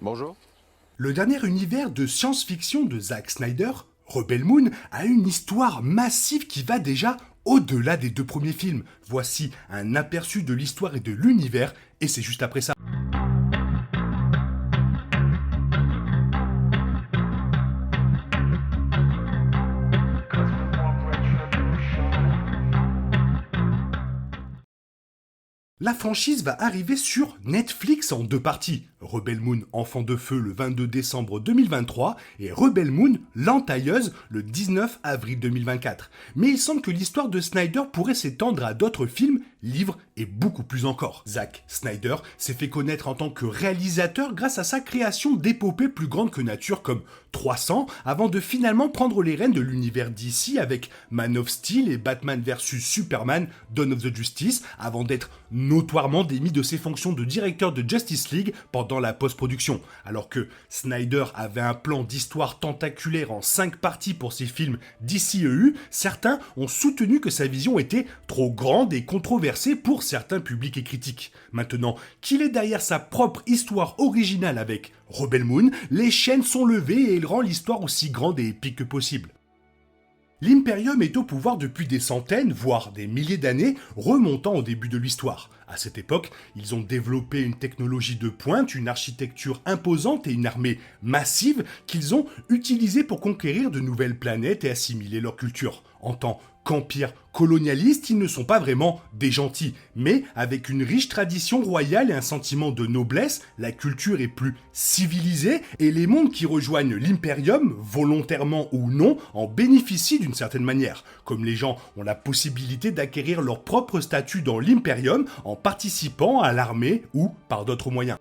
Bonjour. Le dernier univers de science-fiction de Zack Snyder, Rebel Moon, a une histoire massive qui va déjà au-delà des deux premiers films. Voici un aperçu de l'histoire et de l'univers, et c'est juste après ça. La franchise va arriver sur Netflix en deux parties. Rebel Moon Enfant de Feu le 22 décembre 2023 et Rebel Moon L'Entailleuse le 19 avril 2024. Mais il semble que l'histoire de Snyder pourrait s'étendre à d'autres films, livres et beaucoup plus encore. Zack Snyder s'est fait connaître en tant que réalisateur grâce à sa création d'épopées plus grandes que nature comme 300 avant de finalement prendre les rênes de l'univers DC avec Man of Steel et Batman vs Superman Dawn of the Justice avant d'être notoirement démis de ses fonctions de directeur de Justice League pendant la post-production. Alors que Snyder avait un plan d'histoire tentaculaire en 5 parties pour ses films DCEU, certains ont soutenu que sa vision était trop grande et controversée pour certains publics et critiques. Maintenant qu'il est derrière sa propre histoire originale avec Rebel Moon, les chaînes sont levées et il rend l'histoire aussi grande et épique que possible. L'Imperium est au pouvoir depuis des centaines, voire des milliers d'années, remontant au début de l'histoire. À cette époque, ils ont développé une technologie de pointe, une architecture imposante et une armée massive qu'ils ont utilisée pour conquérir de nouvelles planètes et assimiler leur culture. En tant qu'empire colonialiste, ils ne sont pas vraiment des gentils, mais avec une riche tradition royale et un sentiment de noblesse, la culture est plus civilisée et les mondes qui rejoignent l'Imperium, volontairement ou non, en bénéficient d'une certaine manière. Comme les gens ont la possibilité d'acquérir leur propre statut dans l'Imperium en participant à l'armée ou par d'autres moyens.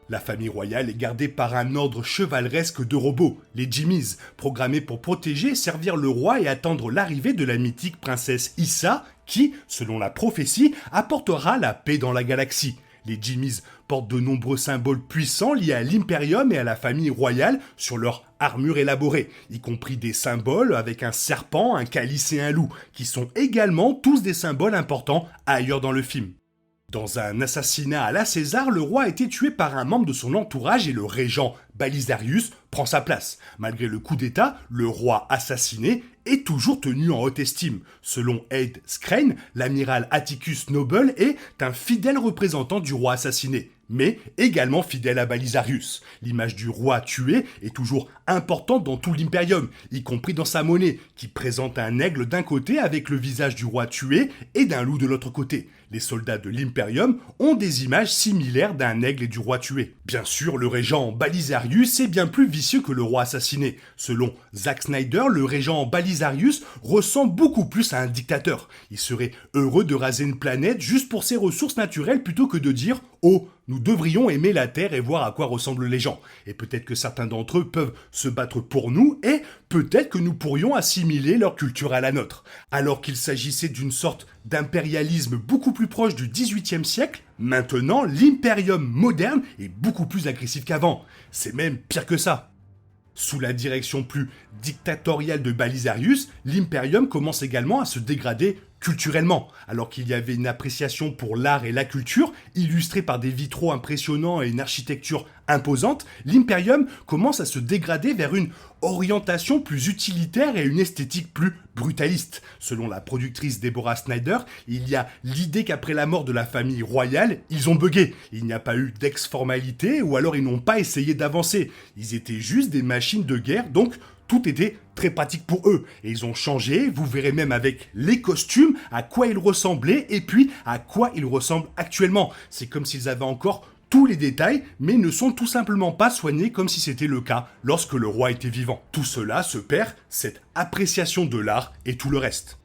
La famille royale est gardée par un ordre chevaleresque de robots, les Jimmies, programmés pour protéger et servir le roi et attendre l'arrivée de la mythique princesse Issa, qui, selon la prophétie, apportera la paix dans la galaxie. Les Jimmies portent de nombreux symboles puissants liés à l'Imperium et à la famille royale sur leur armure élaborée, y compris des symboles avec un serpent, un calice et un loup, qui sont également tous des symboles importants ailleurs dans le film. Dans un assassinat à la César, le roi a été tué par un membre de son entourage et le régent Balisarius prend sa place. Malgré le coup d'état, le roi assassiné est toujours tenu en haute estime. Selon Ed Skrein, l'amiral Atticus Noble est un fidèle représentant du roi assassiné, mais également fidèle à Balisarius. L'image du roi tué est toujours importante dans tout l'Imperium, y compris dans sa monnaie, qui présente un aigle d'un côté avec le visage du roi tué et d'un loup de l'autre côté. Les soldats de l'Imperium ont des images similaires d'un aigle et du roi tué. Bien sûr, le régent Balisarius est bien plus vicieux que le roi assassiné. Selon Zack Snyder, le régent Balisarius ressemble beaucoup plus à un dictateur. Il serait heureux de raser une planète juste pour ses ressources naturelles plutôt que de dire « Oh, nous devrions aimer la Terre et voir à quoi ressemblent les gens. » Et peut-être que certains d'entre eux peuvent se battre pour nous et peut-être que nous pourrions assimiler leur culture à la nôtre. Alors qu'il s'agissait d'une sorte d'impérialisme beaucoup plus proche du XVIIIe siècle, maintenant l'impérium moderne est beaucoup plus agressif qu'avant. C'est même pire que ça. Sous la direction plus dictatoriale de Balisarius, l'Imperium commence également à se dégrader culturellement. Alors qu'il y avait une appréciation pour l'art et la culture, illustrée par des vitraux impressionnants et une architecture imposante, l'Imperium commence à se dégrader vers une orientation plus utilitaire et une esthétique plus brutaliste. Selon la productrice Deborah Snyder, il y a l'idée qu'après la mort de la famille royale, ils ont bugué. Il n'y a pas eu d'ex-formalité ou alors ils n'ont pas essayé d'avancer. Ils étaient juste des machines de guerre, donc tout était très pratique pour eux. Et ils ont changé, vous verrez même avec les costumes, à quoi ils ressemblaient et puis à quoi ils ressemblent actuellement. C'est comme s'ils avaient encore tous les détails, mais ne sont tout simplement pas soignés comme si c'était le cas lorsque le roi était vivant. Tout cela se perd, cette appréciation de l'art et tout le reste.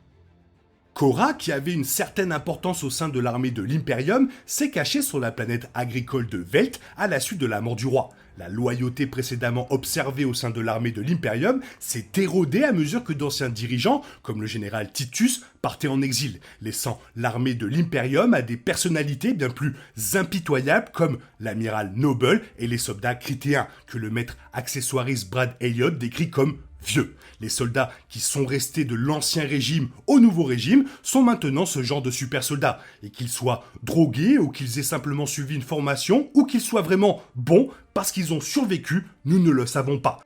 Korra, qui avait une certaine importance au sein de l'armée de l'Imperium, s'est cachée sur la planète agricole de Velt à la suite de la mort du roi. La loyauté précédemment observée au sein de l'armée de l'Imperium s'est érodée à mesure que d'anciens dirigeants, comme le général Titus, partaient en exil, laissant l'armée de l'Imperium à des personnalités bien plus impitoyables comme l'amiral Noble et les soldats critéens, que le maître accessoiriste Brad Elliott décrit comme vieux. Les soldats qui sont restés de l'ancien régime au nouveau régime sont maintenant ce genre de super soldats. Et qu'ils soient drogués ou qu'ils aient simplement suivi une formation ou qu'ils soient vraiment bons parce qu'ils ont survécu, nous ne le savons pas.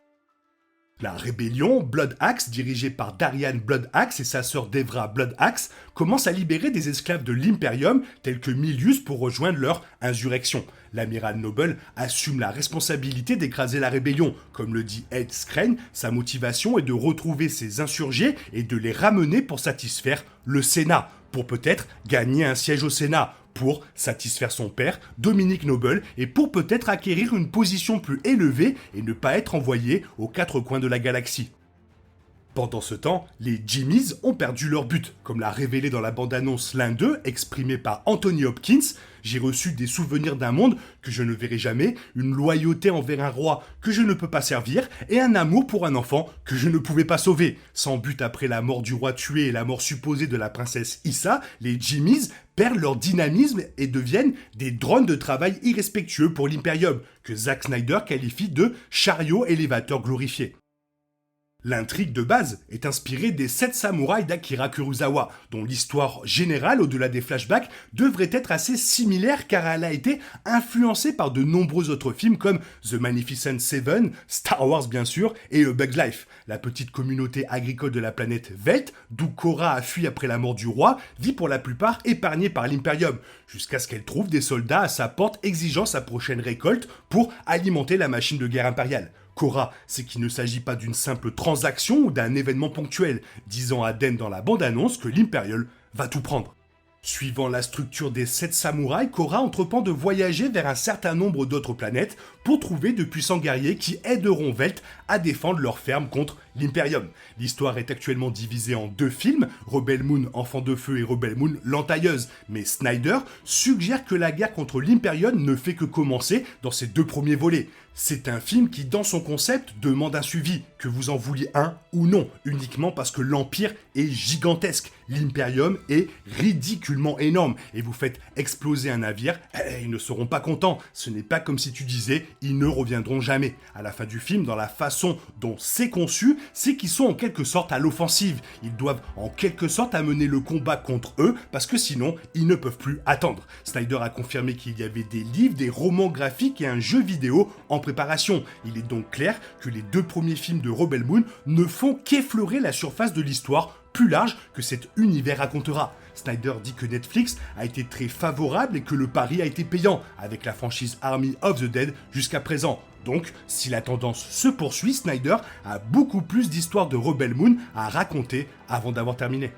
La rébellion Blood Axe, dirigée par Darian Blood Axe et sa sœur Devra Blood Axe, commence à libérer des esclaves de l'Imperium tels que Milius pour rejoindre leur insurrection. L'amiral Noble assume la responsabilité d'écraser la rébellion. Comme le dit Ed Skrein, sa motivation est de retrouver ses insurgés et de les ramener pour satisfaire le Sénat, pour peut-être gagner un siège au Sénat, pour satisfaire son père, Dominic Noble, et pour peut-être acquérir une position plus élevée et ne pas être envoyé aux quatre coins de la galaxie. Pendant ce temps, les Jimmies ont perdu leur but. Comme l'a révélé dans la bande-annonce l'un d'eux, exprimé par Anthony Hopkins, j'ai reçu des souvenirs d'un monde que je ne verrai jamais, une loyauté envers un roi que je ne peux pas servir, et un amour pour un enfant que je ne pouvais pas sauver. Sans but après la mort du roi tué et la mort supposée de la princesse Issa, les Jimmies perdent leur dynamisme et deviennent des drones de travail irrespectueux pour l'Imperium, que Zack Snyder qualifie de chariot élévateur glorifié. L'intrigue de base est inspirée des 7 samouraïs d'Akira Kurosawa, dont l'histoire générale, au-delà des flashbacks, devrait être assez similaire car elle a été influencée par de nombreux autres films comme The Magnificent Seven, Star Wars bien sûr, et A Bug's Life. La petite communauté agricole de la planète Velt, d'où Korra a fui après la mort du roi, vit pour la plupart épargnée par l'Imperium, jusqu'à ce qu'elle trouve des soldats à sa porte exigeant sa prochaine récolte pour alimenter la machine de guerre impériale. Korra, c'est qu'il ne s'agit pas d'une simple transaction ou d'un événement ponctuel, disant à Den dans la bande-annonce que l'Imperial va tout prendre. Suivant la structure des 7 samouraïs, Korra entreprend de voyager vers un certain nombre d'autres planètes pour trouver de puissants guerriers qui aideront Velt à défendre leur ferme contre l'Imperium. L'histoire est actuellement divisée en 2 films, Rebel Moon Enfant de Feu et Rebel Moon L'Entailleuse, mais Snyder suggère que la guerre contre l'Imperium ne fait que commencer dans ces 2 premiers volets. C'est un film qui, dans son concept, demande un suivi, que vous en vouliez un ou non, uniquement parce que l'Empire est gigantesque. L'Imperium est ridiculement énorme, et vous faites exploser un navire, ils ne seront pas contents. Ce n'est pas comme si tu disais, ils ne reviendront jamais. À la fin du film, dans la façon dont c'est conçu, c'est qu'ils sont en quelque sorte à l'offensive. Ils doivent en quelque sorte amener le combat contre eux, parce que sinon, ils ne peuvent plus attendre. Snyder a confirmé qu'il y avait des livres, des romans graphiques et un jeu vidéo en préparation. Il est donc clair que les 2 premiers films de Rebel Moon ne font qu'effleurer la surface de l'histoire plus large que cet univers racontera. Snyder dit que Netflix a été très favorable et que le pari a été payant, avec la franchise Army of the Dead jusqu'à présent. Donc, si la tendance se poursuit, Snyder a beaucoup plus d'histoires de Rebel Moon à raconter avant d'avoir terminé.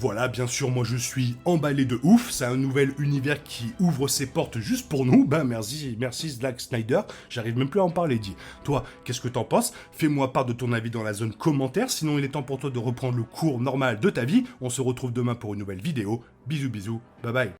Voilà, bien sûr, moi je suis emballé de ouf, c'est un nouvel univers qui ouvre ses portes juste pour nous, merci Zack Snyder, j'arrive même plus à en parler, dis. Toi, qu'est-ce que t'en penses? Fais-moi part de ton avis dans la zone commentaire, sinon il est temps pour toi de reprendre le cours normal de ta vie, on se retrouve demain pour une nouvelle vidéo, bisous, bye bye.